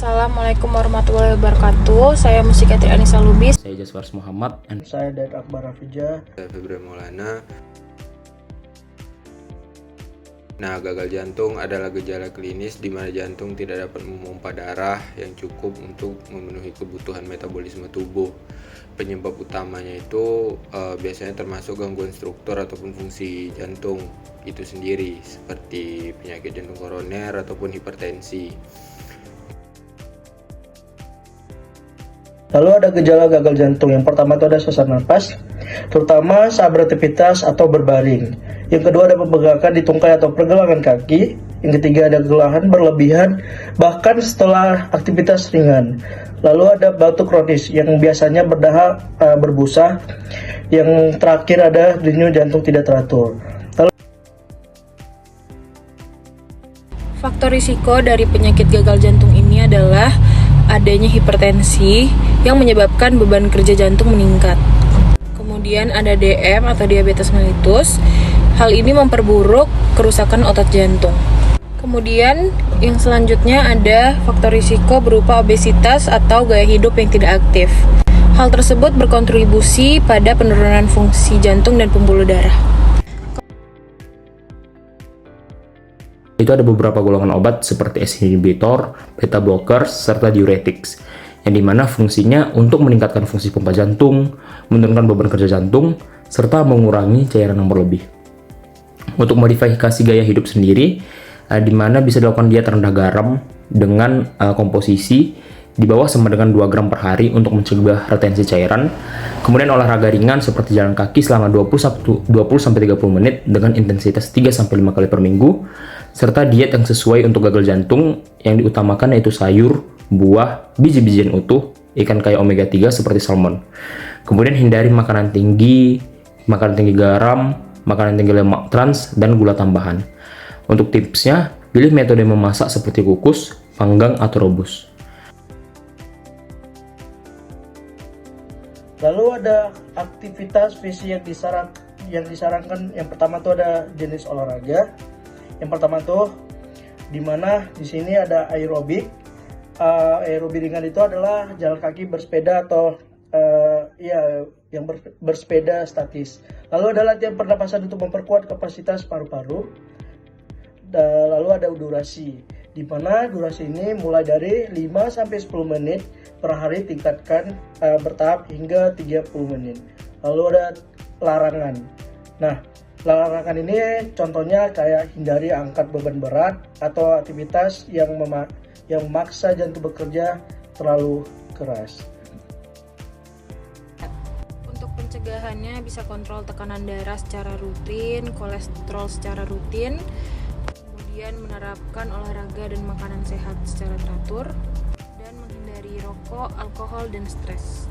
Assalamualaikum warahmatullahi wabarakatuh. Saya Musikatri Anissa Lubis. Saya Jaswars Muhammad. Saya Dayat Akbar Hafijah. Saya Febri Maulana. Nah, gagal jantung adalah gejala klinis di mana jantung tidak dapat memompa darah yang cukup untuk memenuhi kebutuhan metabolisme tubuh. Penyebab utamanya itu biasanya termasuk gangguan struktur ataupun fungsi jantung itu sendiri, seperti penyakit jantung koroner ataupun hipertensi. Lalu ada gejala gagal jantung. Yang pertama itu ada sesak napas, terutama saat beraktivitas atau berbaring. Yang kedua ada pembengkakan di tungkai atau pergelangan kaki. Yang ketiga ada kelelahan berlebihan bahkan setelah aktivitas ringan. Lalu ada batuk kronis yang biasanya berdahak berbusa. Yang terakhir ada denyut jantung tidak teratur. Faktor risiko dari penyakit gagal jantung ini adalah adanya hipertensi yang menyebabkan beban kerja jantung meningkat. Kemudian ada DM atau diabetes mellitus. Hal ini memperburuk kerusakan otot jantung. Kemudian yang selanjutnya ada faktor risiko berupa obesitas atau gaya hidup yang tidak aktif. Hal tersebut berkontribusi pada penurunan fungsi jantung dan pembuluh darah. Itu ada beberapa golongan obat seperti ACE inhibitor, beta blockers, serta diuretics, yang dimana fungsinya untuk meningkatkan fungsi pompa jantung, menurunkan beban kerja jantung, serta mengurangi cairan yang berlebih. Untuk modifikasi gaya hidup sendiri, di mana bisa dilakukan diet rendah garam dengan komposisi di bawah sama dengan 2 gram per hari untuk mencegah retensi cairan. Kemudian olahraga ringan seperti jalan kaki selama 20-30 menit dengan intensitas 3-5 kali per minggu, serta diet yang sesuai untuk gagal jantung yang diutamakan yaitu sayur, buah, biji-bijian utuh, ikan kaya omega 3 seperti salmon. Kemudian hindari makanan tinggi garam, makanan tinggi lemak trans, dan gula tambahan. Untuk tipsnya, pilih metode memasak seperti kukus, panggang, atau rebus. Lalu ada aktivitas fisik yang disarankan. Yang pertama tuh ada jenis olahraga. Yang pertama tuh dimana di sini ada aerobik. Aerobik ringan itu adalah jalan kaki, bersepeda atau yang bersepeda statis. Lalu ada latihan pernapasan untuk memperkuat kapasitas paru-paru. Lalu ada durasi, di mana durasi ini mulai dari 5-10 menit per hari, tingkatkan bertahap hingga 30 menit. Lalu ada larangan. Nah, larangan ini contohnya kayak hindari angkat beban berat atau aktivitas yang memaksa jantung bekerja terlalu keras. Untuk pencegahannya bisa kontrol tekanan darah secara rutin, kolesterol secara rutin, kemudian menerapkan olahraga dan makanan sehat secara teratur, dan menghindari rokok, alkohol, dan stres.